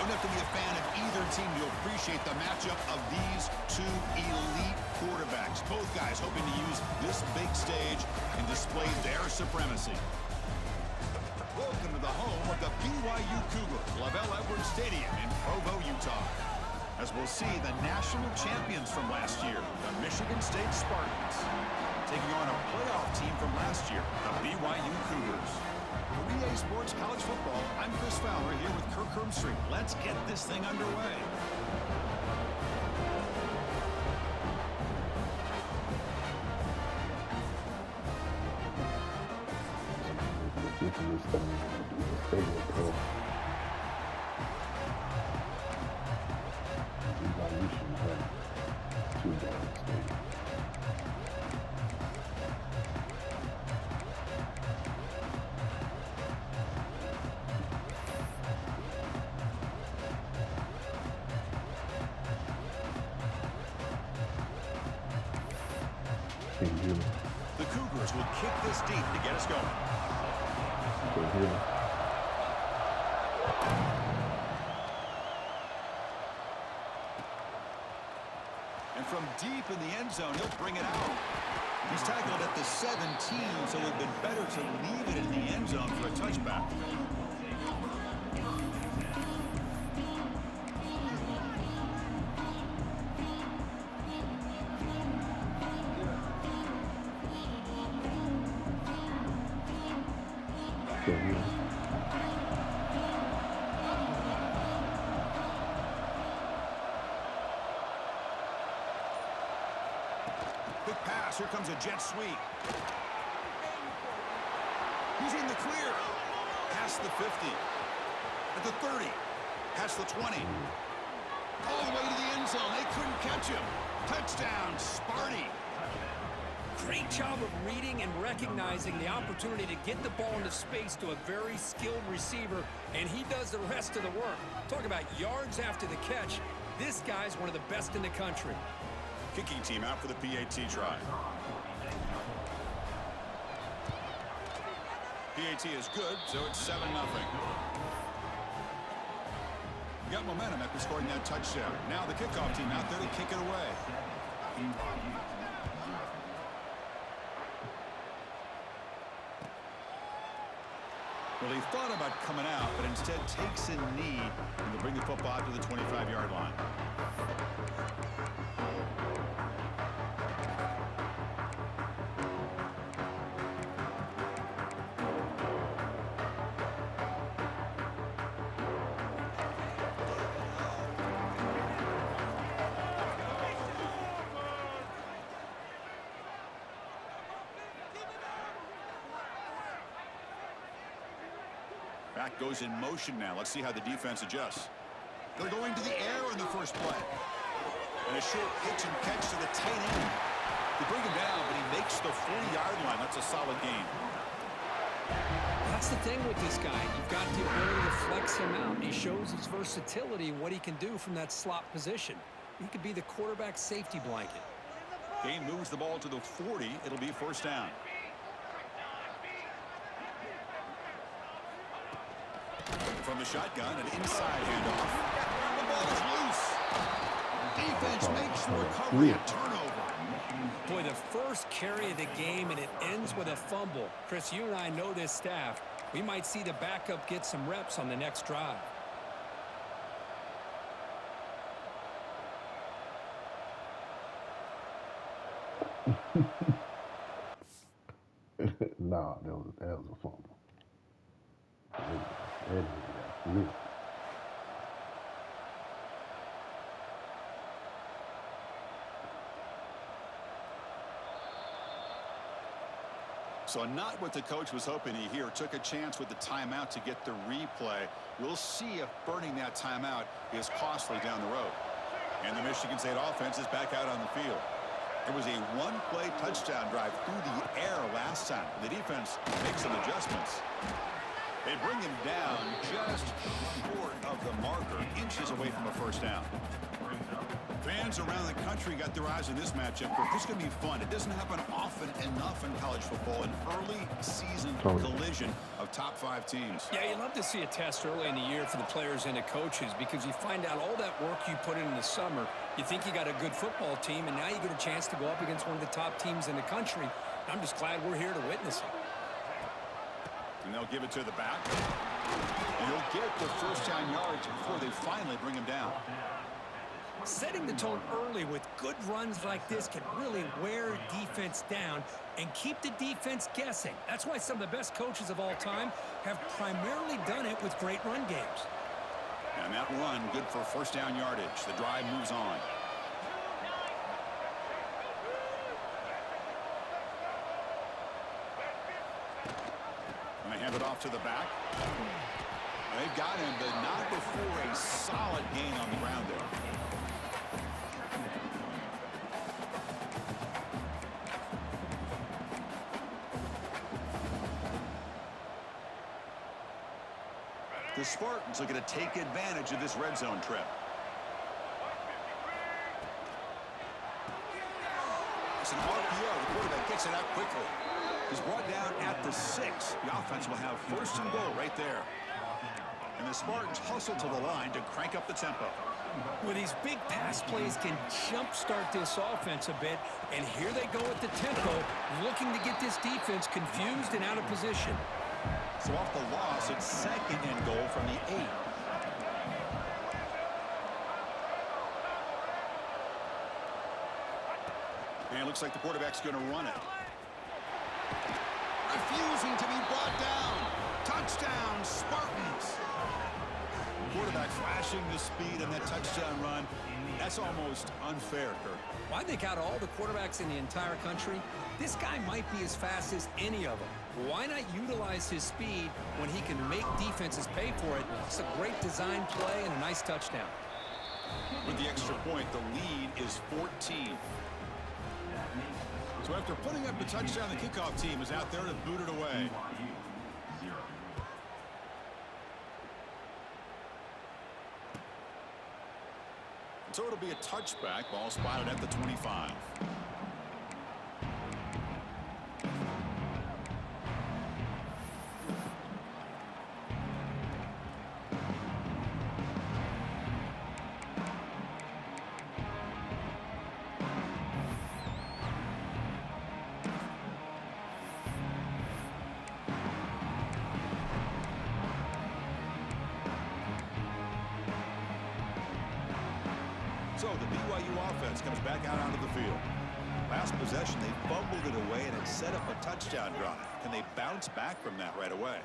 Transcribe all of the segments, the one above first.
don't have to be a fan of either team to appreciate the matchup of these two elite quarterbacks. Both guys hoping to use this big stage and display their supremacy. Welcome to the home of the BYU Cougars, LaVell Edwards Stadium in Provo, Utah. As we'll see the national champions from last year, the Michigan State Spartans, taking on a playoff team from last year, the BYU Cougars. For EA Sports College Football, I'm Chris Fowler here with Kirk Hermstreet. Let's get this thing underway. The Cougars will kick this deep to get us going. And from deep in the end zone, he'll bring it out. He's tackled at the 17, so it would have been better to leave it in the end zone for a touchback. Quick pass. Here comes a jet sweep. He's in the clear. Past the 50. At the 30. Past the 20. All the way to the end zone. They couldn't catch him. Touchdown, Sparty. Great job of reading and recognizing the opportunity to get the ball into space to a very skilled receiver, and he does the rest of the work. Talk about yards after the catch. This guy's one of the best in the country. Kicking team out for the PAT try. PAT is good, so it's 7-0. We got momentum after scoring that touchdown. Now the kickoff team out there to kick it away. Well, he thought about coming out, but instead takes a knee and will bring the football out to the 25-yard line. Back goes in motion now. Let's see how the defense adjusts. They're going to the air in the first play. And a short pitch and catch to the tight end. They bring him down, but he makes the 40-yard line. That's a solid gain. That's the thing with this guy. You've got the ability to flex him out. He shows his versatility and what he can do from that slot position. He could be the quarterback safety blanket. Gain moves the ball to the 40. It'll be first down. From the shotgun, an inside handoff. The ball is loose. Defense makes the recovery a turnover. Boy, the first carry of the game, and it ends with a fumble. Chris, you and I know this staff. We might see the backup get some reps on the next drive. Nah, that was a fumble. So not what the coach was hoping to hear. Took a chance with the timeout to get the replay. We'll see if burning that timeout is costly down the road. And the Michigan State offense is back out on the field. It was a one-play touchdown drive through the air last time. The defense makes some adjustments. They bring him down just short of the marker, inches away from a first down. Fans around the country got their eyes on this matchup. This is going to be fun. It doesn't happen often enough in college football, an early season collision of top 5 teams. Yeah, you love to see a test early in the year for the players and the coaches because you find out all that work you put in the summer. You think you got a good football team, and now you get a chance to go up against one of the top teams in the country. I'm just glad we're here to witness it. And they'll give it to the back. And he'll get the first down yards before they finally bring him down. Setting the tone early with good runs like this can really wear a defense down and keep the defense guessing. That's why some of the best coaches of all time have primarily done it with great run games. And that run, good for first down yardage. The drive moves on. And they hand it off to the back. They've got him, but not before a solid gain on the ground there. The Spartans are going to take advantage of this red zone trip. It's an RPO. The quarterback gets it out quickly. He's brought down at the 6. The offense will have first and goal right there. And the Spartans hustle to the line to crank up the tempo. Well, these big pass plays can jumpstart this offense a bit, and here they go at the tempo, looking to get this defense confused and out of position. So off the loss, it's second and goal from the 8. And it looks like the quarterback's going to run it. Refusing to be brought down. Touchdown, Spartans. Quarterback flashing the speed on that touchdown run. That's almost unfair, Kirk. Well, I think out of all the quarterbacks in the entire country, this guy might be as fast as any of them. Why not utilize his speed when he can make defenses pay for it? It's a great design play and a nice touchdown. With the extra point, the lead is 14. So after putting up the touchdown, the kickoff team is out there to boot it away. So it'll be a touchback. Ball spotted at the 25. So the BYU offense comes back out onto the field. Last possession, they fumbled it away and it set up a touchdown drive. Can they bounce back from that right away?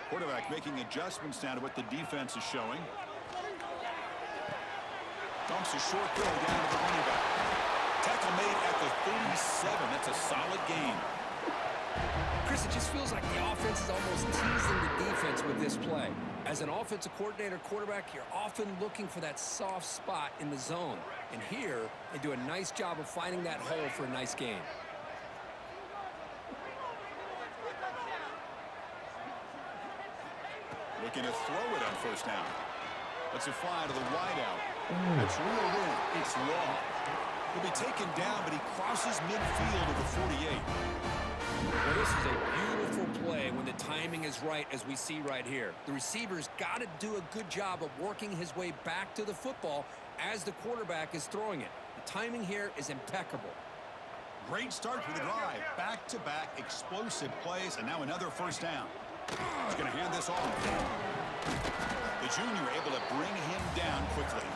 Quarterback making adjustments down to what the defense is showing. Dumps a short throw down to the running back. Tackle made at the 37. That's a solid gain. Chris, it just feels like the offense is almost teasing the defense with this play. As an offensive coordinator quarterback, you're often looking for that soft spot in the zone. And here, they do a nice job of finding that hole for a nice gain. Looking to throw it on first down. Lets it fly to the wideout. It's reeled in. It's long. He'll be taken down, but he crosses midfield of the 48. Well, this is a beautiful play when the timing is right, as we see right here. The receiver's got to do a good job of working his way back to the football as the quarterback is throwing it. The timing here is impeccable. Great start for the drive. Back-to-back explosive plays, and now another first down. He's going to hand this off. The junior able to bring him down quickly.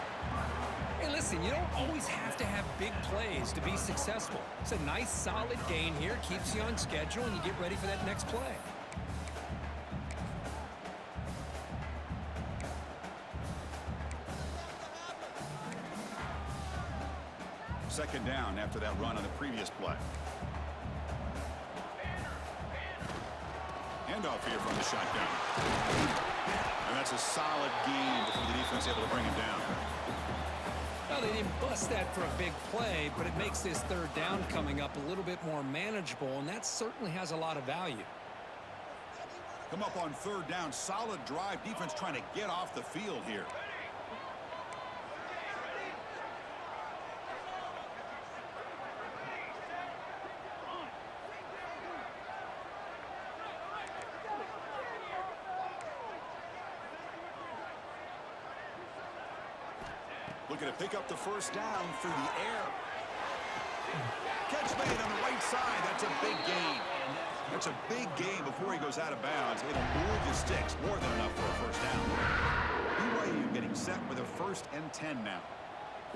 Hey, listen, you don't always have to have big plays to be successful. It's a nice, solid gain here. Keeps you on schedule, and you get ready for that next play. Second down after that run on the previous play. Handoff here from the shotgun. And that's a solid gain before the defense able to bring him down. Well, they didn't bust that for a big play, but it makes this third down coming up a little bit more manageable, and that certainly has a lot of value. Come up on third down. Solid drive. Defense trying to get off the field here. Looking to pick up the first down through the air. Catch made on the right side. That's a big gain. That's a big gain before he goes out of bounds. It'll move the sticks. More than enough for a first down. BYU getting set with a 1st and 10 now.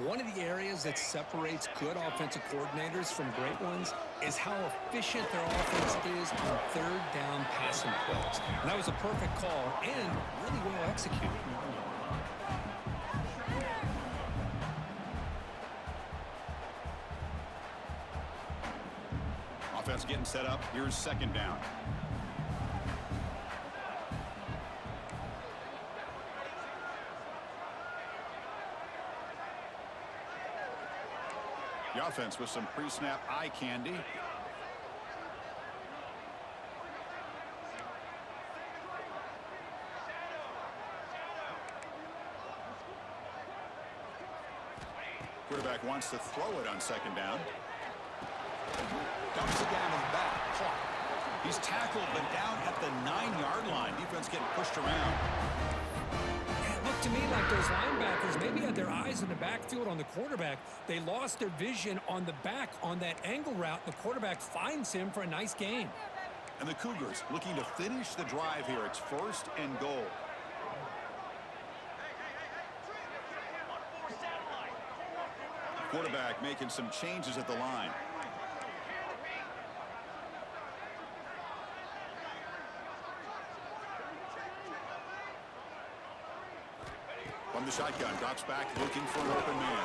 One of the areas that separates good offensive coordinators from great ones is how efficient their offense is on 3rd down passing plays. And that was a perfect call and really well executed. Offense getting set up. Here's 2nd down. The offense with some pre-snap eye candy. Quarterback wants to throw it on 2nd down. Dumps it down to the back. He's tackled, but down at the 9-yard line. Defense getting pushed around. It looked to me like those linebackers maybe had their eyes in the backfield on the quarterback. They lost their vision on the back on that angle route. The quarterback finds him for a nice gain. And the Cougars looking to finish the drive here. It's 1st and goal. Quarterback making some changes at the line. From the shotgun, drops back, looking for an open man.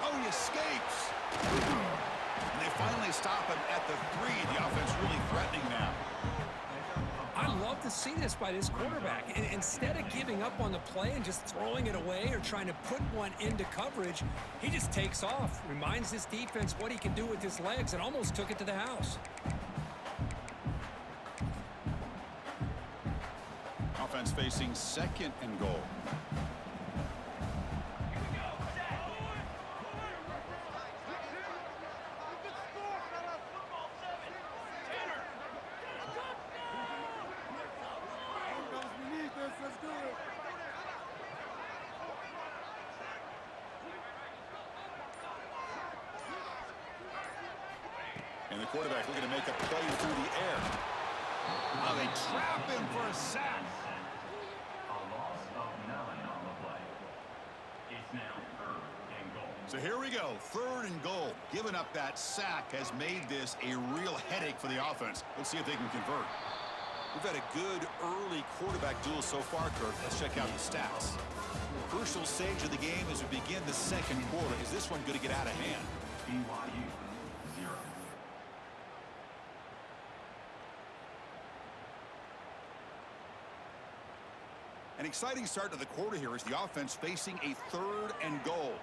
Oh, he escapes. And they finally stop him at the 3. The offense really threatening now. I love to see this by this quarterback. And instead of giving up on the play and just throwing it away or trying to put one into coverage, he just takes off, reminds his defense what he can do with his legs, and almost took it to the house. Offense facing 2nd and goal. And the quarterback looking to make a play through the air. Oh, they trap him for a sack. A loss of 9 on the play. It's now 3rd and goal. So here we go, 3rd and goal. Giving up that sack has made this a real headache for the offense. Let's see if they can convert. We've had a good early quarterback duel so far, Kirk. Let's check out the stats. Crucial stage of the game as we begin the 2nd quarter. Is this one going to get out of hand? BYU 0. An exciting start to the quarter here as the offense facing a 3rd and goal.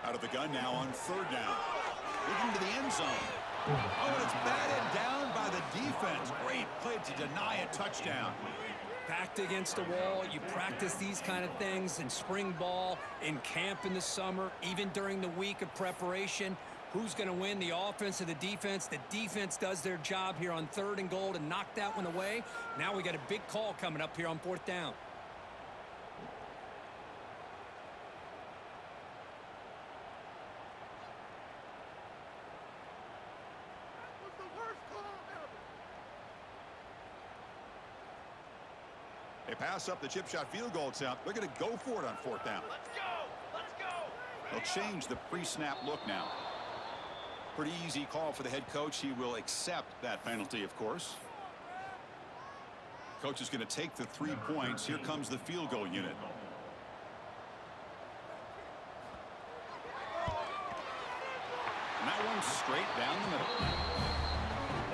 Out of the gun now on 3rd down. Looking to the end zone. Oh, and it's batted down by the defense. Great play to deny a touchdown. Backed against the wall, you practice these kind of things in spring ball, in camp in the summer, even during the week of preparation. Who's going to win, the offense or the defense? The defense does their job here on 3rd and goal to knock that one away. Now we got a big call coming up here on 4th down. They pass up the chip shot field goal attempt. They're going to go for it on 4th down. Let's go! Let's go! They'll change the pre-snap look now. Pretty easy call for the head coach. He will accept that penalty, of course. Coach is going to take the 3 points. Here comes the field goal unit. And that one's straight down the middle.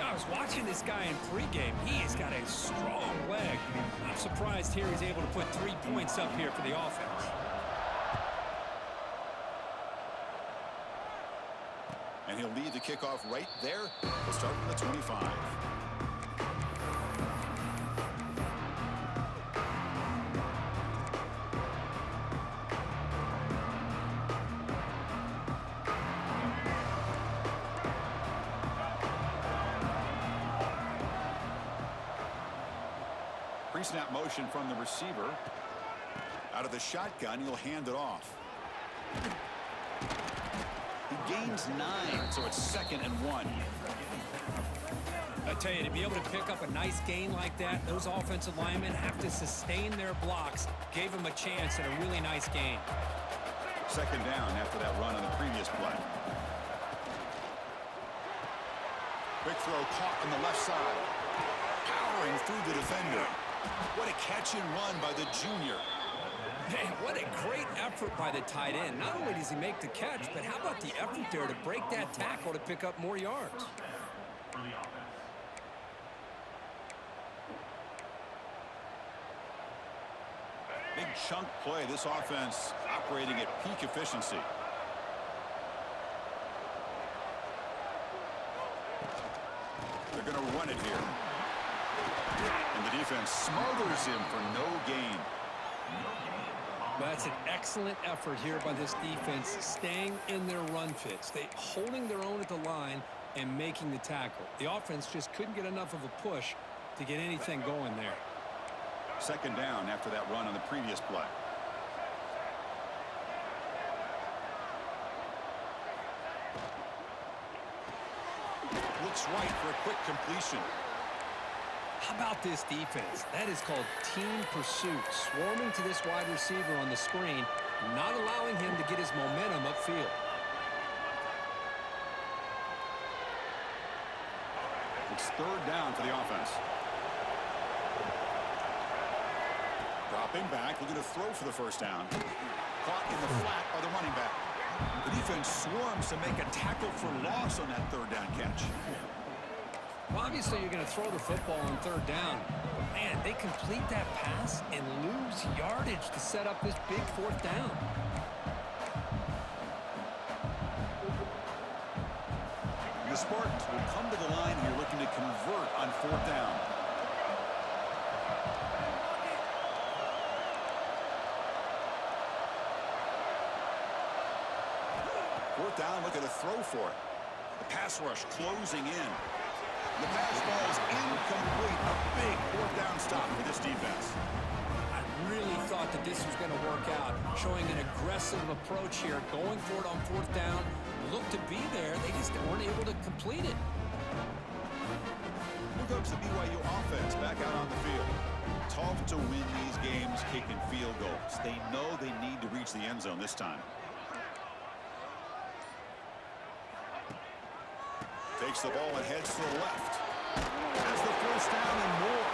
I was watching this guy in pregame. He has got a strong leg. I'm surprised here he's able to put 3 points up here for the offense. And he'll lead the kickoff right there. We'll start from the 25. Pre-snap motion from the receiver. Out of the shotgun, he'll hand it off. He gains 9, so it's 2nd and 1. I tell you, to be able to pick up a nice gain like that, those offensive linemen have to sustain their blocks. Gave him a chance at a really nice gain. 2nd down after that run on the previous play. Quick throw caught on the left side. Powering through the defender. What a catch and run by the junior. Man, what a great effort by the tight end. Not only does he make the catch, but how about the effort there to break that tackle to pick up more yards? Big chunk play. This offense operating at peak efficiency. They're going to run it here. And the defense smothers him for no gain. That's an excellent effort here by this defense, staying in their run fits. They holding their own at the line and making the tackle. The offense just couldn't get enough of a push to get anything going there. 2nd down after that run on the previous play. Looks right for a quick completion. How about this defense? That is called team pursuit. Swarming to this wide receiver on the screen, not allowing him to get his momentum upfield. It's 3rd down for the offense. Dropping back, looking to throw for the 1st down. Caught in the flat by the running back. The defense swarms to make a tackle for loss on that 3rd down catch. Well, obviously, you're going to throw the football on 3rd down. But, man, they complete that pass and lose yardage to set up this big 4th down. The Spartans will come to the line here looking to convert on 4th down. Fourth down, look at a throw for it. The pass rush closing in. The pass ball is incomplete. A big 4th down stop for this defense. I really thought that this was going to work out, showing an aggressive approach here, going for it on 4th down. Looked to be there. They just weren't able to complete it. Here comes the BYU offense back out on the field. Tough to win these games kicking field goals. They know they need to reach the end zone this time. Takes the ball and heads to the left. Has the 1st down and more.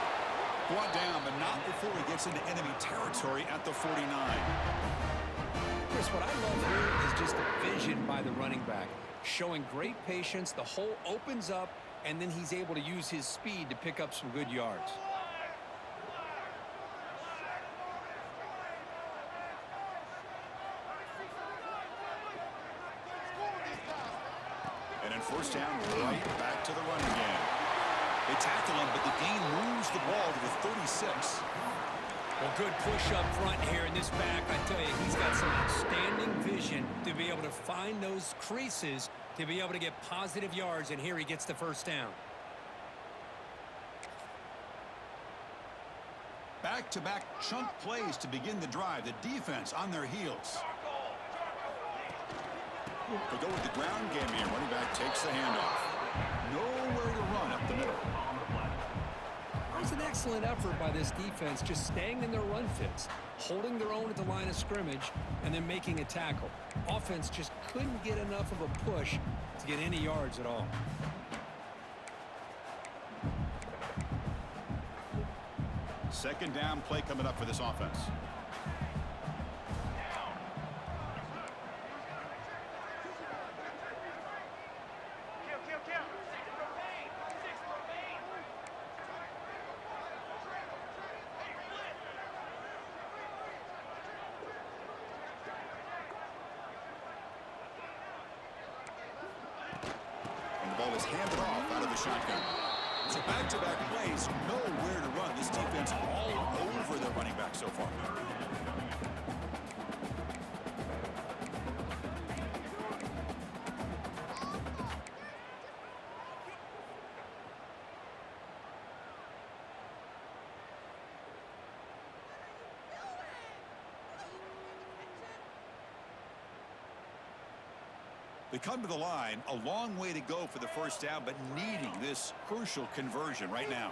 Brought down, but not before he gets into enemy territory at the 49. Chris, what I love here is just the vision by the running back. Showing great patience. The hole opens up, and then he's able to use his speed to pick up some good yards. And in 1st down, right back to the running game. They tackle him, but the gain moves the ball to the 36. Well, good push up front here in this back. I tell you, he's got some outstanding vision to be able to find those creases, to be able to get positive yards, and here he gets the 1st down. Back-to-back chunk plays to begin the drive. The defense on their heels. They go with the ground game here. Running back takes the handoff. Nowhere to run up the middle. It was an excellent effort by this defense, just staying in their run fits, holding their own at the line of scrimmage, and then making a tackle. Offense just couldn't get enough of a push to get any yards at all. Second down play coming up for this offense. And the ball is handed off out of the shotgun. So back-to-back plays, nowhere to run. This defense all over their running back so far. They come to the line, a long way to go for the first down, but needing this crucial conversion right now.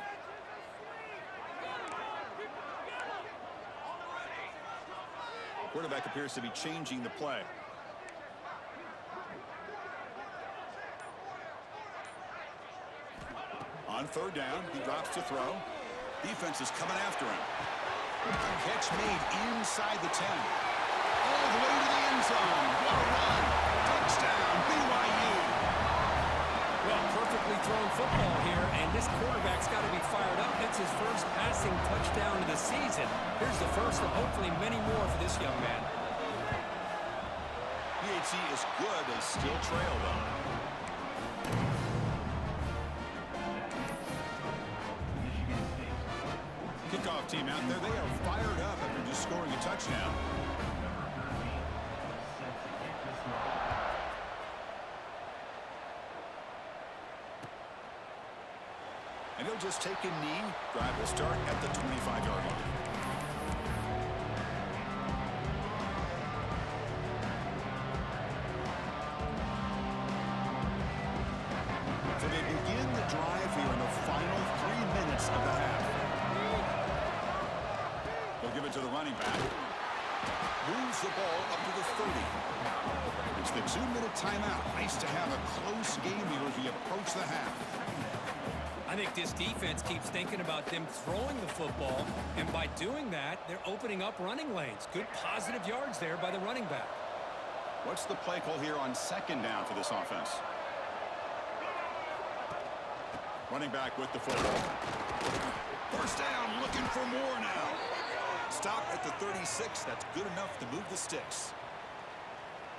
Quarterback appears to be changing the play. On third down, he drops to throw. Defense is coming after him. Catch made inside the 10. All the way to the end zone. What a run. Touchdown, BYU. Well, perfectly thrown football here, and this quarterback's got to be fired up. It's his first passing touchdown of the season. Here's the first of hopefully many more for this young man. BHC is good. They still trail, though. Kickoff team out there. They are fired up after just scoring a touchdown. And he'll just take a knee. Drive will start at the 25-yard line. So they begin the drive here in the final 3 minutes of the half. They'll give it to the running back. Moves the ball up to the 30. It's the 2-minute timeout. Nice to have a close game here as we approach the half. I think this defense keeps thinking about them throwing the football, and by doing that, they're opening up running lanes. Good positive yards there by the running back. What's the play call here on second down for this offense? Running back with the football. First down, looking for more now. Stop at the 36. That's good enough to move the sticks.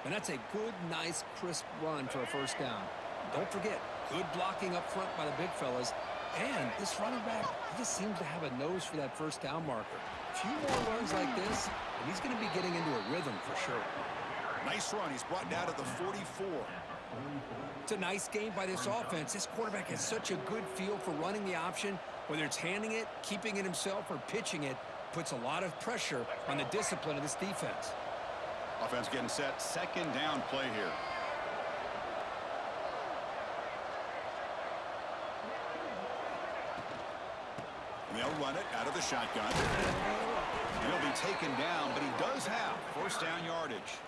And that's a good, nice, crisp run for a first down. Don't forget, good blocking up front by the big fellas. And this running back, he just seems to have a nose for that first down marker. A few more runs like this, and he's going to be getting into a rhythm for sure. Nice run. He's brought down to the 44. It's a nice game by this offense. This quarterback has such a good feel for running the option. Whether it's handing it, keeping it himself, or pitching it, puts a lot of pressure on the discipline of this defense. Offense getting set. Second down play here. And they'll run it out of the shotgun. And he'll be taken down, but he does have first down yardage.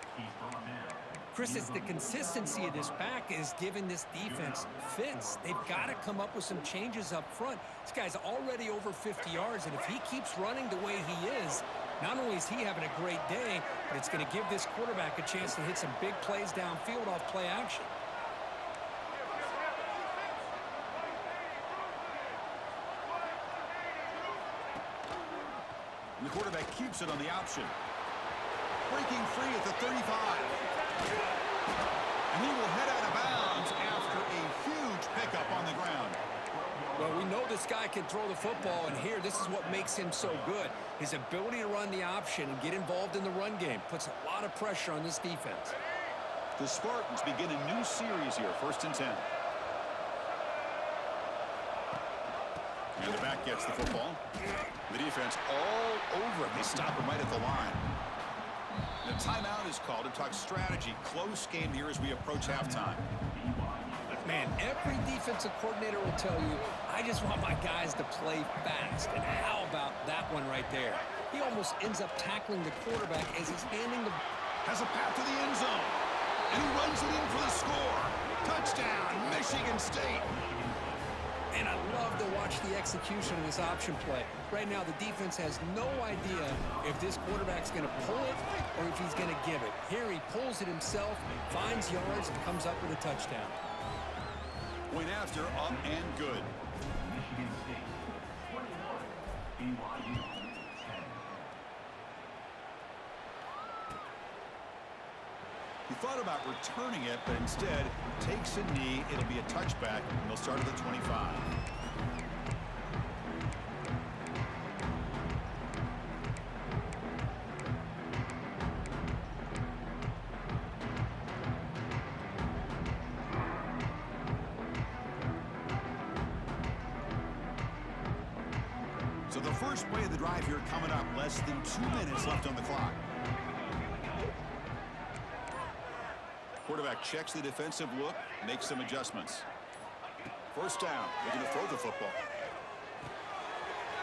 Chris, it's the consistency of this back is giving this defense fits. They've got to come up with some changes up front. This guy's already over 50 yards, and if he keeps running the way he is, not only is he having a great day, but it's going to give this quarterback a chance to hit some big plays downfield off play action. And the quarterback keeps it on the option. Breaking free at the 35. And he will head out of bounds after a huge pickup on the ground. Well, we know this guy can throw the football, and here, this is what makes him so good. His ability to run the option and get involved in the run game puts a lot of pressure on this defense. The Spartans begin a new series here, 1st and 10. And the back gets the football. The defense all over him. They stop him right at the line. The timeout is called to talk strategy. Close game here as we approach halftime. Man, every defensive coordinator will tell you, I just want my guys to play fast. And how about that one right there? He almost ends up tackling the quarterback as he's handing the... Has a path to the end zone. And he runs it in for the score. Touchdown, Michigan State. And I love to watch the execution of this option play. Right now, the defense has no idea if this quarterback's going to pull it or if he's going to give it. Here he pulls it himself, finds yards, and comes up with a touchdown. Point after, up and good. Michigan State 21, BYU 10. He thought about returning it, but instead takes a knee. It'll be a touchback, and they'll start at the 25. So the first play of the drive here coming up, less than 2 minutes left on the clock. Quarterback checks the defensive look, makes some adjustments. First down, they're going to throw the football.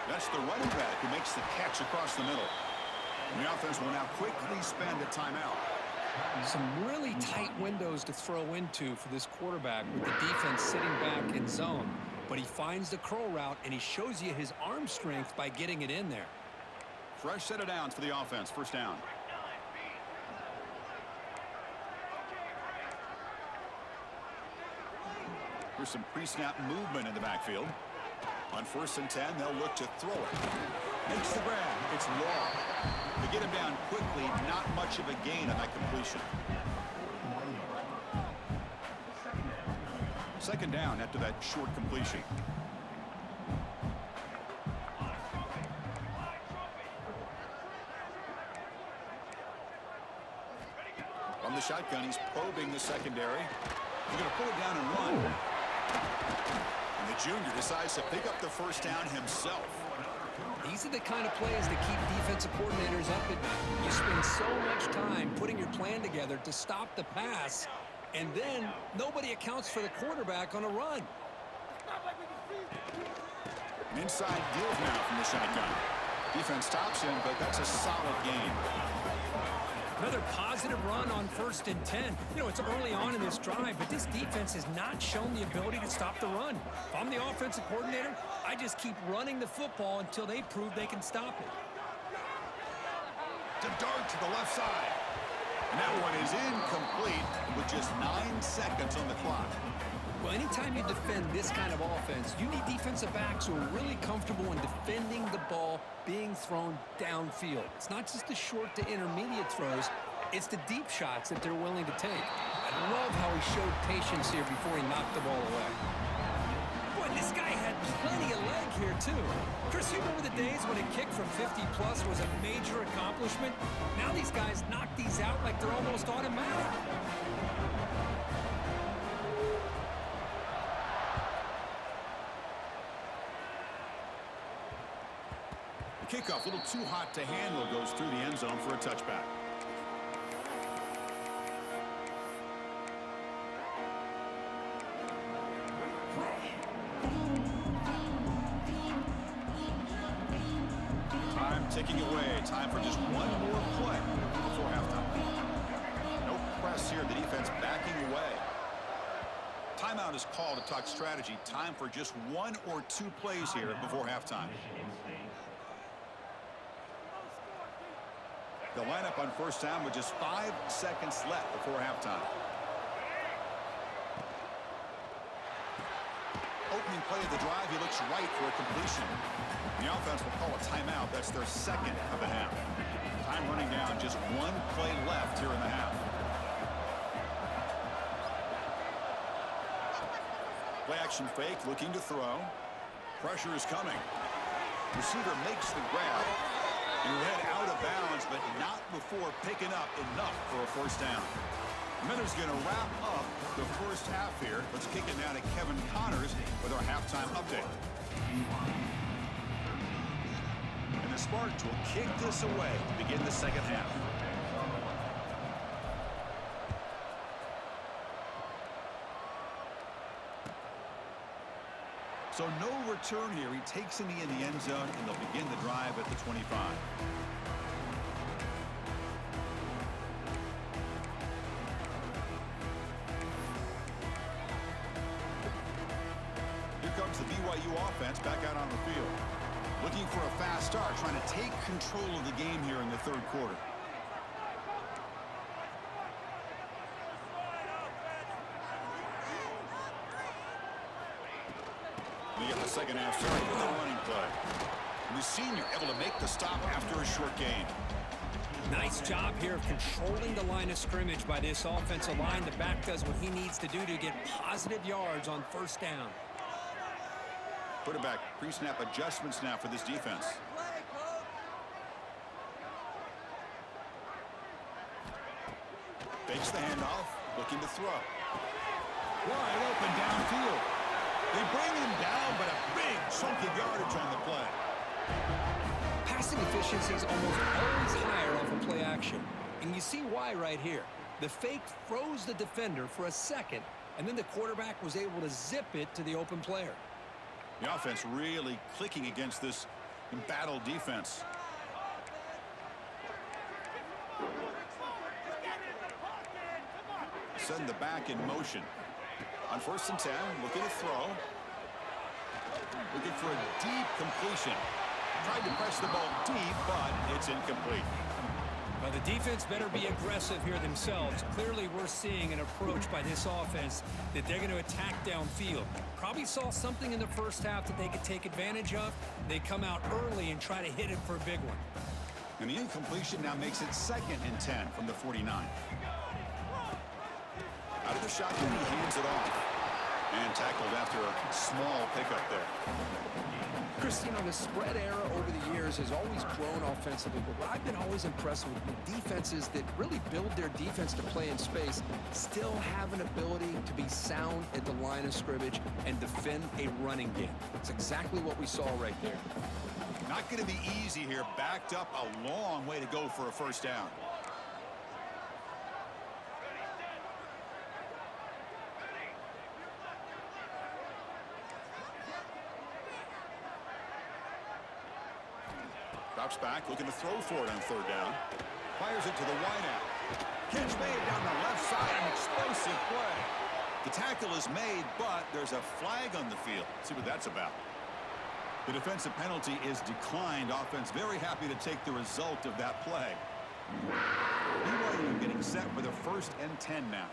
That's the running back who makes the catch across the middle. And the offense will now quickly spend a timeout. Some really tight windows to throw into for this quarterback with the defense sitting back in zone. But he finds the curl route, and he shows you his arm strength by getting it in there. Fresh set of downs for the offense. First down. Here's some pre-snap movement in the backfield. On 1st and 10, they'll look to throw it. Makes the grab. It's long. They get him down quickly. Not much of a gain on that completion. Second down after that short completion. From the shotgun, he's probing the secondary. He's going to pull it down and run. And the junior decides to pick up the first down himself. These are the kind of plays that keep defensive coordinators up at night. You spend so much time putting your plan together to stop the pass, and then nobody accounts for the quarterback on a run. An inside give now from the shotgun. Defense stops him, but that's a solid gain. Another positive run on 1st and 10. You know, it's early on in this drive, but this defense has not shown the ability to stop the run. If I'm the offensive coordinator, I just keep running the football until they prove they can stop it. To dart to the left side. And that one is incomplete with just 9 seconds on the clock. Well, anytime you defend this kind of offense, you need defensive backs who are really comfortable in defending the ball being thrown downfield. It's not just the short to intermediate throws, it's the deep shots that they're willing to take. I love how he showed patience here before he knocked the ball away. Boy, this guy had plenty of leg here, too. Chris, you remember the days when a kick from 50-plus was a major accomplishment? Now these guys knock these out like they're almost automatic. Kickoff, a little too hot to handle, goes through the end zone for a touchback. Time ticking away. Time for just one more play before halftime. No press here. The defense backing away. Timeout is called to talk strategy. Time for just 1 or 2 plays here before halftime. The lineup on first down with just 5 seconds left before halftime. Opening play of the drive, he looks right for a completion. The offense will call a timeout. That's their second of the half. Time running down, just 1 play left here in the half. Play action fake, looking to throw. Pressure is coming. Receiver makes the grab. And he'll head out of bounds, but not before picking up enough for a first down. Miller's going to wrap up the first half here. Let's kick it now to Kevin Connors with our halftime update. And the Spartans will kick this away to begin the second half. So no return here. He takes a knee in the end zone, and they'll begin the drive at the 25. Here comes the BYU offense back out on the field. Looking for a fast start, trying to take control of the game here in the third quarter. We get the second half started with a running play. And the senior able to make the stop after a short gain. Nice job here of controlling the line of scrimmage by this offensive line. The back does what he needs to do to get positive yards on first down. Quarterback pre-snap adjustments now for this defense. Fakes the handoff, looking to throw. Wide open downfield. They bring him down, but a big chunk of yardage on the play. Passing efficiency is almost always higher off of play action. And you see why right here. The fake froze the defender for a second, and then the quarterback was able to zip it to the open player. The offense really clicking against this embattled defense. Send the back in motion. On 1st and 10, looking to throw. Looking for a deep completion. Tried to press the ball deep, but it's incomplete. Well, the defense better be aggressive here themselves. Clearly, we're seeing an approach by this offense that they're going to attack downfield. Probably saw something in the first half that they could take advantage of. They come out early and try to hit it for a big one. And the incompletion now makes it 2nd and 10 from the 49. Out of the shotgun, he hands it off. And tackled after a small pickup there. Chris, you know, the spread era over the years has always grown offensively, but what I've been always impressed with defenses that really build their defense to play in space still have an ability to be sound at the line of scrimmage and defend a running game. It's exactly what we saw right there. Not going to be easy here. Backed up a long way to go for a first down. Drops back, looking to throw for it on 3rd down. Fires it to the wideout. Catch made down the left side, an explosive play. The tackle is made, but there's a flag on the field. Let's see what that's about. The defensive penalty is declined. Offense very happy to take the result of that play. BYU getting set for the 1st and 10 now.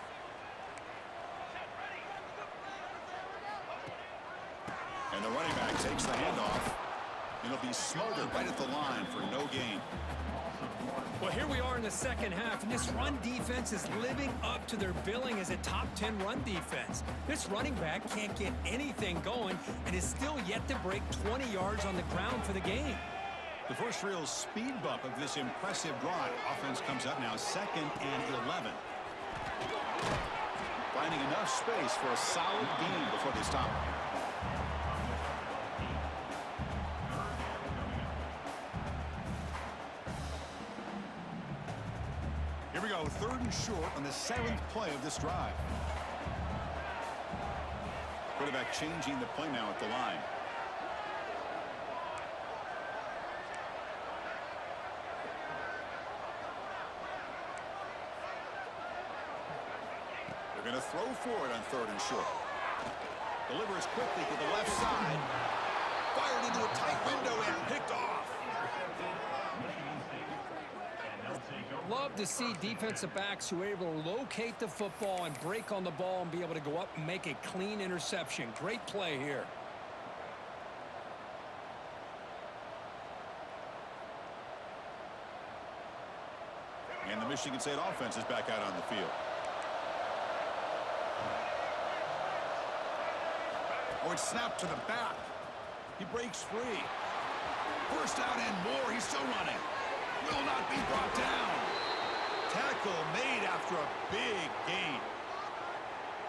And the running back takes the handoff. It'll be smothered right at the line for no gain. Well, here we are in the second half, and this run defense is living up to their billing as a top 10 run defense. This running back can't get anything going and is still yet to break 20 yards on the ground for the game. The first real speed bump of this impressive drive. Offense comes up now 2nd and 11. Finding enough space for a solid gain before they stop. Here we go, 3rd and short on the 7th play of this drive. Quarterback changing the play now at the line. They're going to throw for it on 3rd and short. Delivers quickly to the left side. Fired into a tight window and picked off. Love to see defensive backs who are able to locate the football and break on the ball and be able to go up and make a clean interception. Great play here. And the Michigan State offense is back out on the field. Oh, it's snapped to the back. He breaks free. First down and more. He's still running. Will not be brought down. Tackle made after a big gain.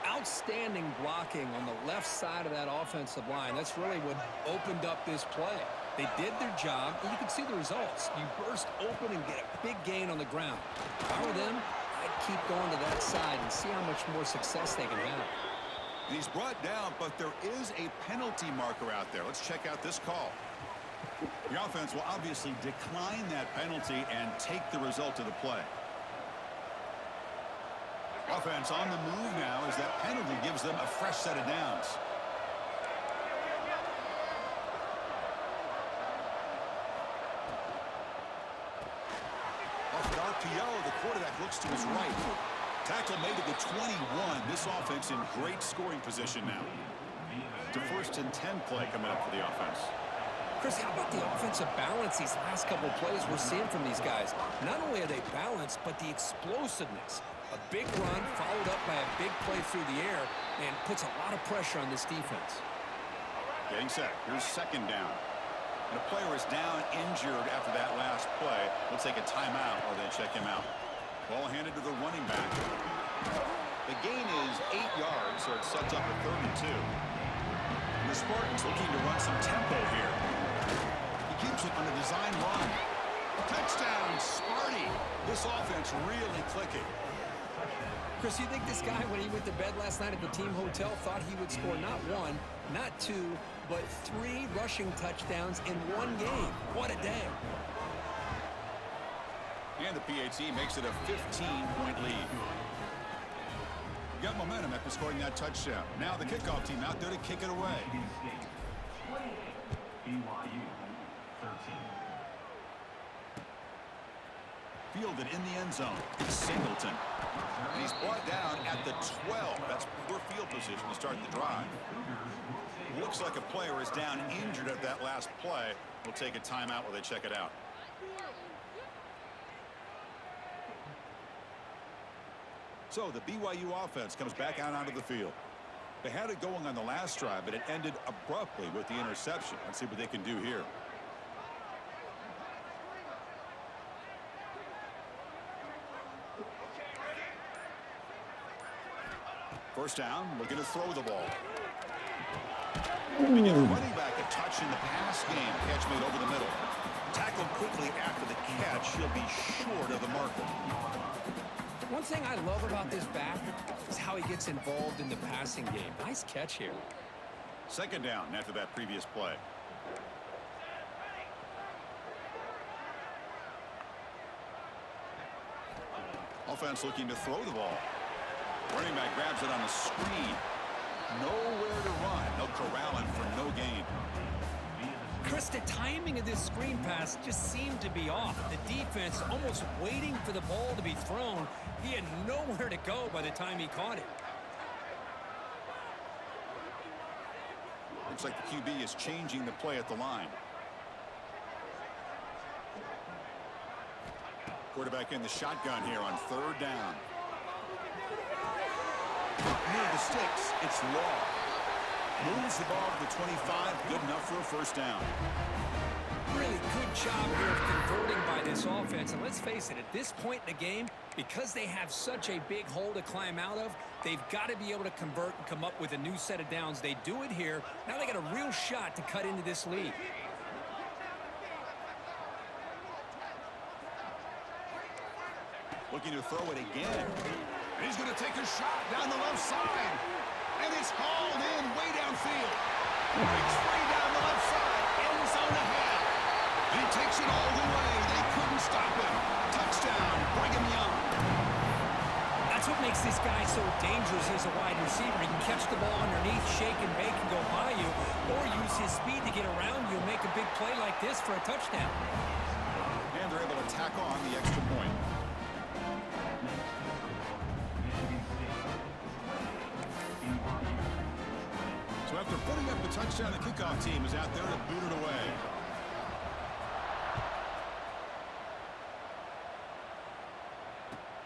Outstanding blocking on the left side of that offensive line. That's really what opened up this play. They did their job, and you can see the results. You burst open and get a big gain on the ground. If I were them, I'd keep going to that side and see how much more success they can have. He's brought down, but there is a penalty marker out there. Let's check out this call. The offense will obviously decline that penalty and take the result of the play. Offense on the move now as that penalty gives them a fresh set of downs. Off the RPO, the quarterback looks to his right. Tackle made to the 21. This offense in great scoring position now. The 1st and 10 play coming up for the offense. Chris, how about the offensive balance these last couple of plays we're seeing from these guys? Not only are they balanced, but the explosiveness. A big run followed up by a big play through the air and puts a lot of pressure on this defense. Getting set. Here's 2nd down. And a player is down injured after that last play. We'll take a timeout while they check him out. Ball handed to the running back. The gain is 8 yards, so it sets up a 3rd and 2. And the Spartans looking to run some tempo here. He keeps it on a design run. Touchdown, Sparty. This offense really clicking. Chris, you think this guy, when he went to bed last night at the team hotel, thought he would score not one, not two, but 3 rushing touchdowns in one game? What a day. And the PAT makes it a 15-point lead. Got momentum after scoring that touchdown. Now the kickoff team out there to kick it away. BYU 13. Fielded in the end zone. Singleton. And he's brought down at the 12. That's poor field position to start the drive. Looks like a player is down injured at that last play. We'll take a timeout while they check it out. So the BYU offense comes back out onto the field. They had it going on the last drive, but it ended abruptly with the interception. Let's see what they can do here. First down, looking to throw the ball. We give the running back a touch in the pass game. Catch made over the middle. Tackled quickly after the catch. He'll be short of the marker. One thing I love about this back is how he gets involved in the passing game. Nice catch here. Second down after that previous play. Offense looking to throw the ball. Running back grabs it on the screen. Nowhere to run. They'll corral him for no gain. Chris, the timing of this screen pass just seemed to be off. The defense almost waiting for the ball to be thrown. He had nowhere to go by the time he caught it. Looks like the QB is changing the play at the line. Quarterback in the shotgun here on third down. Near the sticks, it's Law. Moves the ball to the 25, good enough for a first down. Really good job here of converting by this offense. And let's face it, at this point in the game, because they have such a big hole to climb out of, they've got to be able to convert and come up with a new set of downs. They do it here. Now they got a real shot to cut into this lead. Looking to throw it again. And he's going to take a shot down the left side. And it's hauled in way downfield. Breaks free down the left side. End zone ahead. And he takes it all the way. They couldn't stop him. Touchdown, Brigham Young. That's what makes this guy so dangerous as a wide receiver. He can catch the ball underneath, shake and bake, and go by you, or use his speed to get around you and make a big play like this for a touchdown. And they're able to tack on the extra point. So after putting up the touchdown, the kickoff team is out there to boot it away.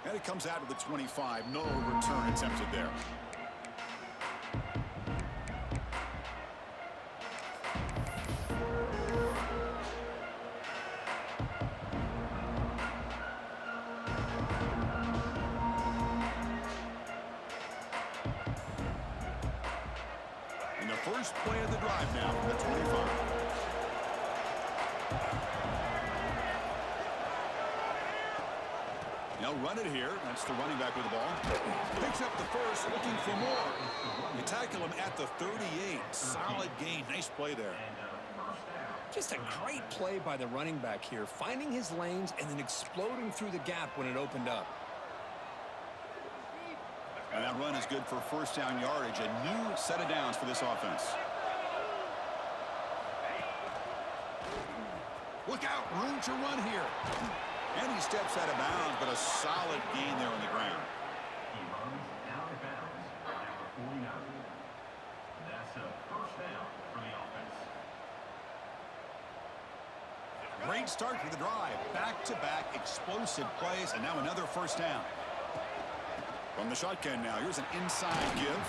And it comes out to the 25. No return attempted there. And the first play of the drive now from the 25. They'll run it here. That's the running back with the ball. Picks up the first, looking for more. You tackle him at the 38. Solid gain. Nice play there. Just a great play by the running back here, finding his lanes and then exploding through the gap when it opened up. And that run is good for first down yardage. A new set of downs for this offense. Look out, room to run here. And he steps out of bounds, but a solid gain there on the ground. He runs out of bounds at number 49. That's a first down for the offense. Great start for the drive. Back-to-back explosive plays, and now another first down. From the shotgun now, here's an inside give.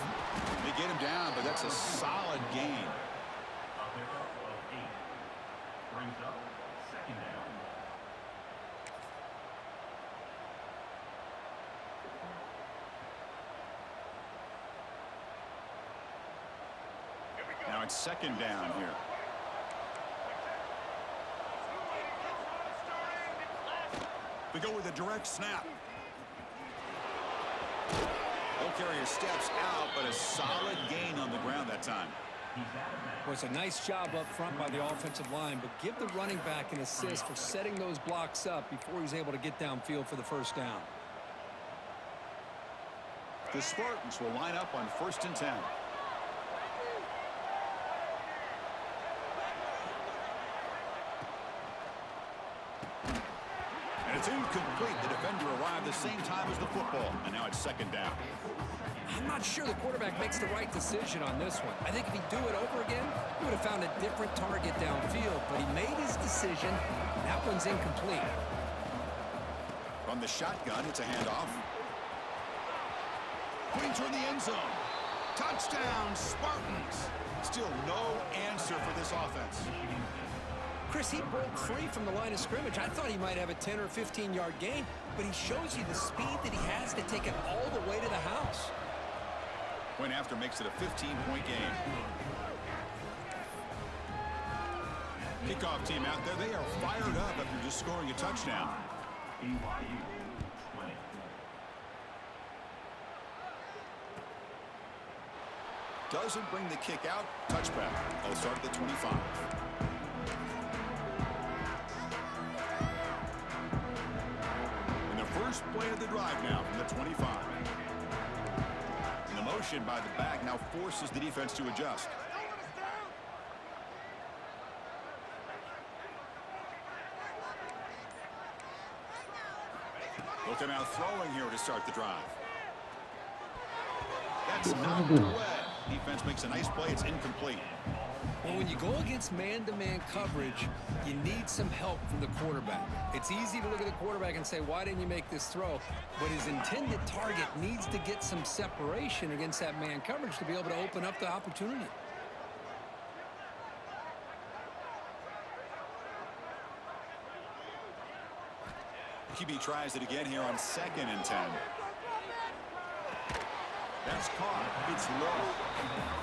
They get him down, but that's a solid gain. A pickup of 8. Brings up second down. Now it's second down here. We go with a direct snap. He'll carry his steps out, but a solid gain on the ground that time. Well, it's a nice job up front by the offensive line, but give the running back an assist for setting those blocks up before he's able to get downfield for the first down. The Spartans will line up on 1st and 10. And it's incomplete. The defender arrived the same time as the football, and now it's 2nd down. I'm not sure the quarterback makes the right decision on this one. I think if he'd do it over again, he would have found a different target downfield, but he made his decision. That one's incomplete. From the shotgun, it's a handoff. Putting toward the end zone. Touchdown, Spartans. Still no answer for this offense. Chris, he broke free from the line of scrimmage. I thought he might have a 10 or 15-yard gain, but he shows you the speed that he has to take it all the way to the house. Point after makes it a 15-point game. Kickoff team out there. They are fired up after just scoring a touchdown. BYU 20. Doesn't bring the kick out. Touchback. They'll start at the 25. And the first play of the drive now from the 25. And the motion by the back now forces the defense to adjust. They'll come out throwing here to start the drive. That's knocked away. Defense makes a nice play. It's incomplete. Well, when you go against man-to-man coverage, you need some help from the quarterback. It's easy to look at the quarterback and say, why didn't you make this throw? But his intended target needs to get some separation against that man coverage to be able to open up the opportunity. QB tries it again here on 2nd and 10. That's caught. It's low.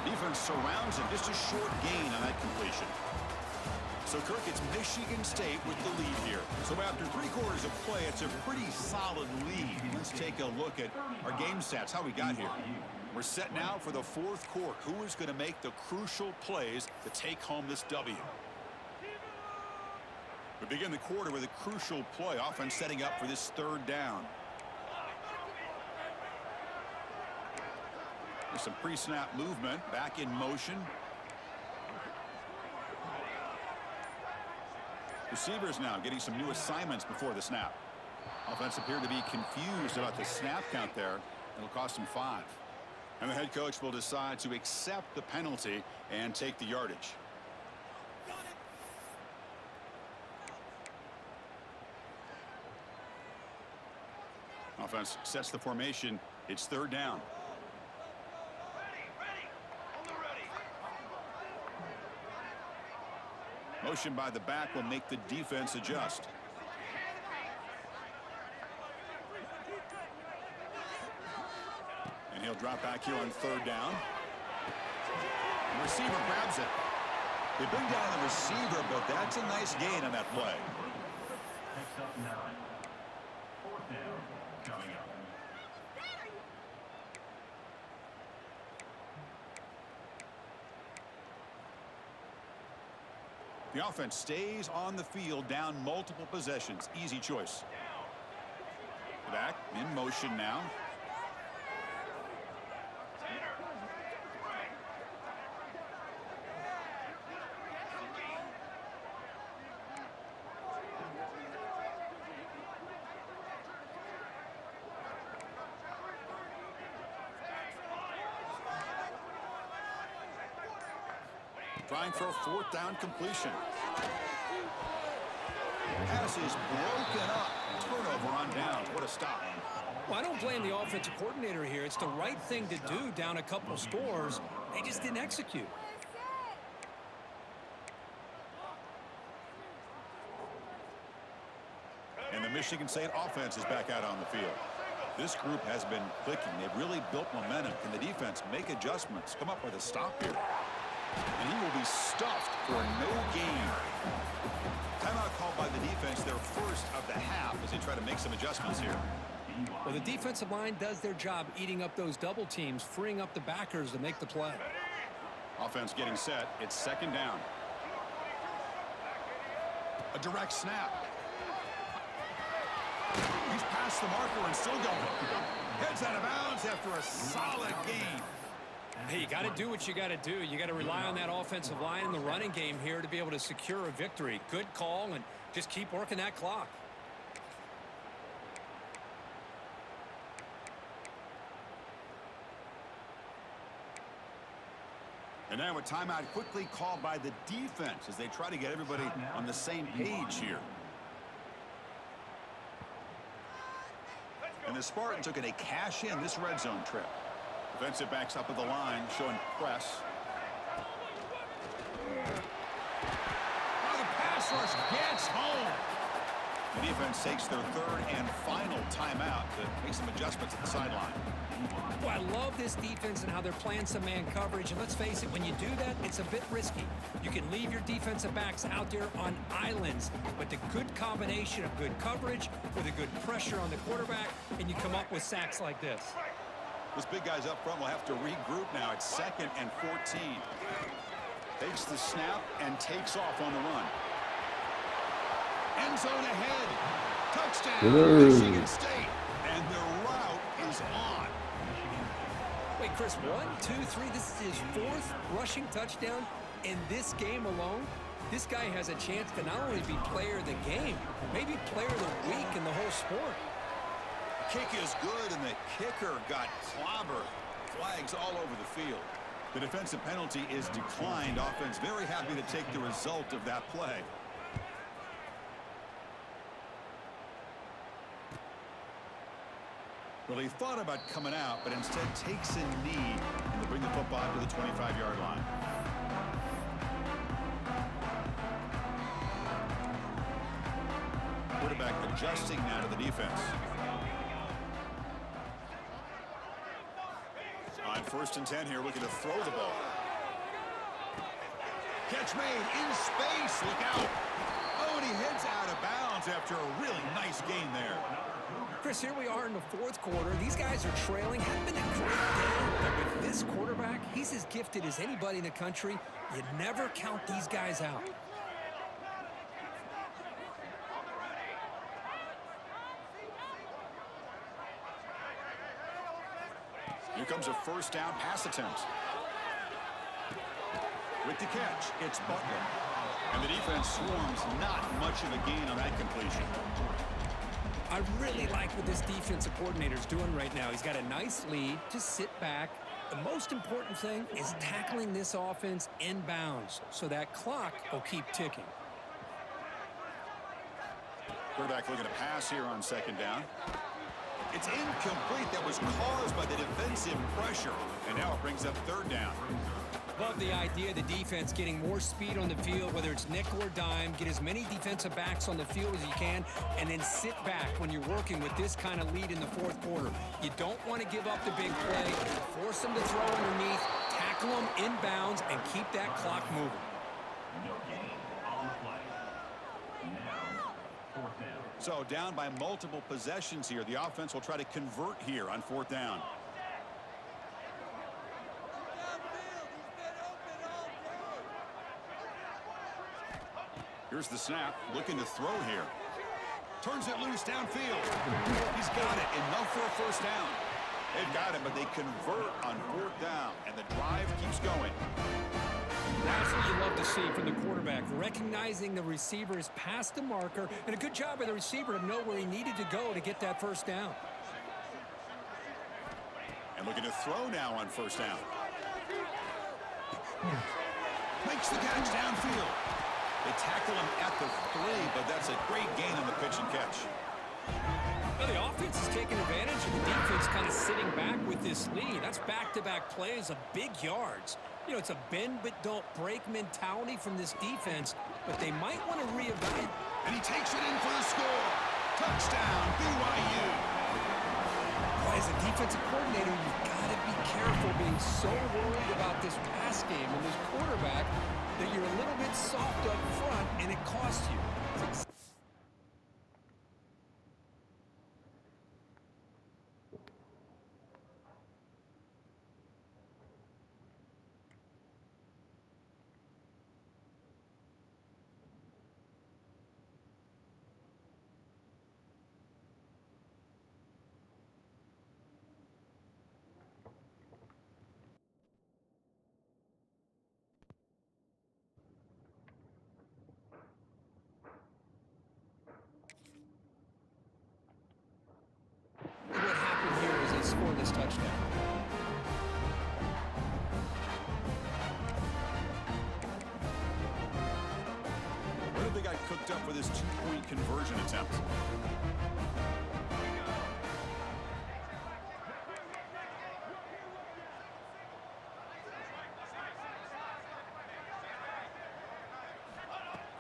Defense surrounds him. Just a short gain on that completion. So, Kirk, it's Michigan State with the lead here. So after 3 quarters of play, it's a pretty solid lead. Let's take a look at our game stats, how we got here. We're set now for the 4th quarter. Who is going to make the crucial plays to take home this W? We begin the quarter with a crucial play. Offense setting up for this 3rd down. There's some pre-snap movement. Back in motion. Receivers now getting some new assignments before the snap. Offense appeared to be confused about the snap count there. It'll cost them 5. And the head coach will decide to accept the penalty and take the yardage. Offense sets the formation. It's 3rd down. Motion by the back will make the defense adjust. And he'll drop back here on 3rd down. The receiver grabs it. They bring down the receiver, but that's a nice gain on that play. Picks up 9. 4th down coming up. The offense stays on the field, down multiple possessions. Easy choice. Back in motion now. Trying for a 4th down completion. Pass is broken up. Turnover on downs. What a stop. Well, I don't blame the offensive coordinator here. It's the right thing to do down a couple scores. They just didn't execute. And the Michigan State offense is back out on the field. This group has been clicking. They've really built momentum. Can the defense make adjustments? Come up with a stop here. And he will be stuffed for no gain. Timeout called by the defense, their first of the half, as they try to make some adjustments here. Well, the defensive line does their job eating up those double teams, freeing up the backers to make the play. Offense getting set. It's second down. A direct snap. He's past the marker and still going. Heads out of bounds after a solid gain. Hey, you got to do what you got to do. You got to rely on that offensive line in the running game here to be able to secure a victory. Good call, and just keep working that clock. And now a timeout quickly called by the defense as they try to get everybody on the same page here. And the Spartans are going to cash in this red zone trip. Defensive backs up at the line showing press. Oh, the pass rush gets home. The defense takes their third and final timeout to make some adjustments at the sideline. Well, I love this defense and how they're playing some man coverage. And let's face it, when you do that, it's a bit risky. You can leave your defensive backs out there on islands, but the good combination of good coverage with a good pressure on the quarterback, and you come up with sacks like this. This big guy's up front will have to regroup now. It's 2nd and 14. Takes the snap and takes off on the run. End zone ahead. Touchdown, Michigan State. And the route is on. Wait, Chris, 1, 2, 3. This is his 4th rushing touchdown in this game alone. This guy has a chance to not only be player of the game, maybe player of the week in the whole sport. Kick is good, and the kicker got clobbered. Flags all over the field. The defensive penalty is declined. Offense very happy to take the result of that play. Well, he thought about coming out, but instead takes a knee and will bring the football to the 25-yard line. Quarterback adjusting now to the defense. On 1st and 10 here, looking to throw the ball. Catch made in space. Look out. Oh, and he heads out of bounds after a really nice gain there. Chris, here we are in the 4th quarter. These guys are trailing. Haven't been a great game, but with this quarterback, he's as gifted as anybody in the country. You never count these guys out. Here comes a 1st down pass attempt. With the catch, it's Butler. And the defense swarms, not much of a gain on that completion. I really like what this defensive coordinator is doing right now. He's got a nice lead. Just sit back. The most important thing is tackling this offense inbounds so that clock will keep ticking. Quarterback looking to pass here on 2nd down. It's incomplete. That was caused by the defensive pressure. And now it brings up 3rd down. Love the idea of the defense getting more speed on the field, whether it's nickel or dime. Get as many defensive backs on the field as you can, and then sit back when you're working with this kind of lead in the 4th quarter. You don't want to give up the big play. Force them to throw underneath, tackle them inbounds, and keep that clock moving. No gain on the play. Now, 4th down. So down by multiple possessions here. The offense will try to convert here on 4th down. Here's the snap, looking to throw here. Turns it loose downfield. He's got it, enough for a 1st down. They've got it, but they convert on 4th down, and the drive keeps going. That's what you love to see from the quarterback, recognizing the receiver is past the marker, and a good job by the receiver to know where he needed to go to get that 1st down. And looking to throw now on 1st down. Makes the catch downfield. They tackle him at the 3, but that's a great gain on the pitch and catch. Well, the offense is taking advantage of the defense kind of sitting back with this lead. That's back-to-back plays of big yards. You know, it's a bend but don't break mentality from this defense, but they might want to reevaluate. And he takes it in for the score. Touchdown, BYU. Boy, as a defensive coordinator, you've got to be careful being so worried about this pass game and this quarterback that you're a little bit soft up front, and it costs you. really got cooked up for this two-point conversion attempt.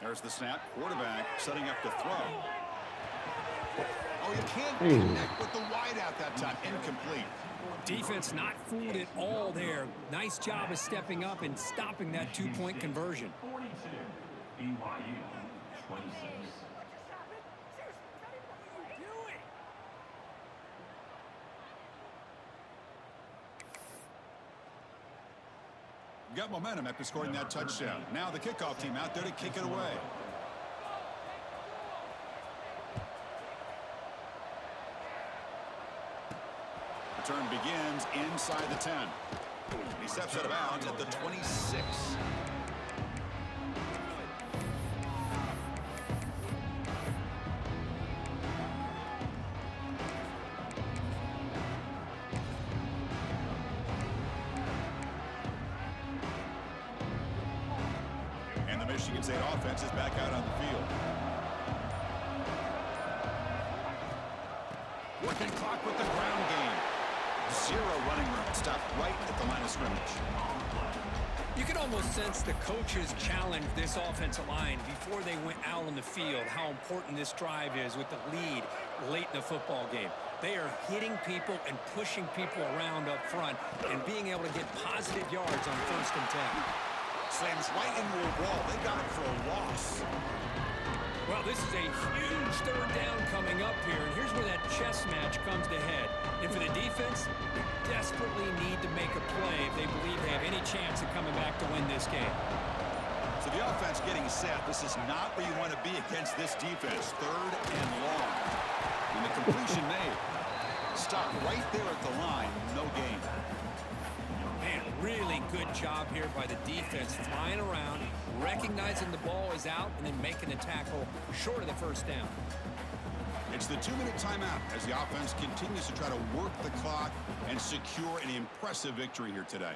There's the snap. Quarterback setting up the throw. Oh, you can't connect with the wideout that time. Incomplete. Defense not fooled at all there. Nice job of stepping up and stopping that two-point conversion. 42. BYU 26. Got momentum after scoring that touchdown. Now the kickoff team out there to kick it away. Return begins inside the 10. He steps out of bounds at the 26. And the Michigan State offense is back out on the field. Working clock with the ground game. Zero running room. Stopped right at the line of scrimmage. You can almost sense the coaches challenged this offensive line before they went out on the field, how important this drive is with the lead late in the football game. They are hitting people and pushing people around up front and being able to get positive yards on 1st and 10. Slams right into a wall. They got it for a loss. Well, this is a huge third down coming up here, and here's where that chess match comes to head. And for the defense, they desperately need to make a play if they believe they have any chance of coming back to win this game. So the offense getting set. This is not where you want to be against this defense. 3rd and long. And the completion made. Stop right there at the line. No gain. Man, really good job here by the defense, flying around, recognizing the ball is out, and then making the tackle short of the 1st down. It's the 2-minute timeout as the offense continues to try to work the clock and secure an impressive victory here today.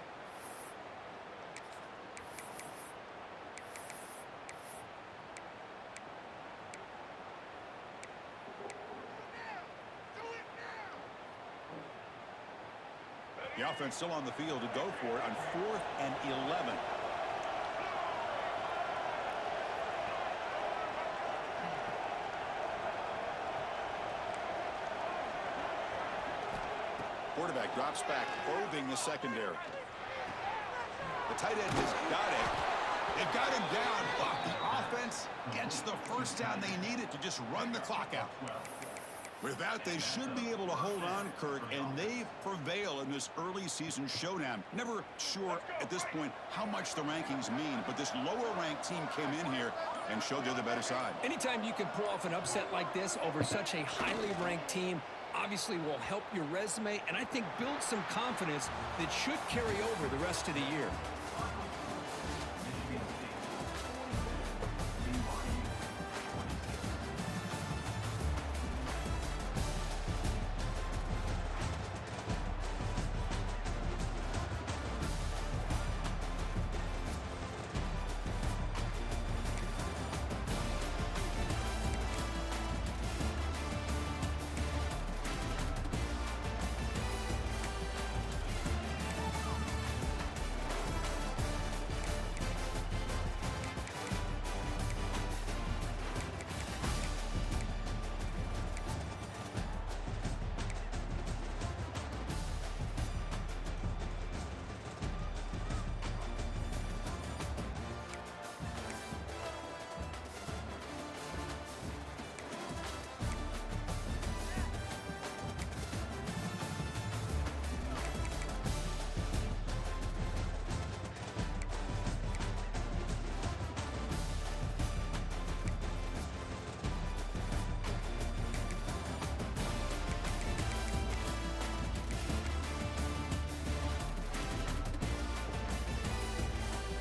The offense still on the field to go for it on 4th and 11. Quarterback drops back, probing the secondary. The tight end has got it. They've got him down, but the offense gets the 1st down they needed to just run the clock out. With that, they should be able to hold on, Kirk, and they prevail in this early season showdown. Never sure at this point how much the rankings mean, but this lower-ranked team came in here and showed they're the better side. Anytime you can pull off an upset like this over such a highly ranked team, obviously will help your resume and I think build some confidence that should carry over the rest of the year.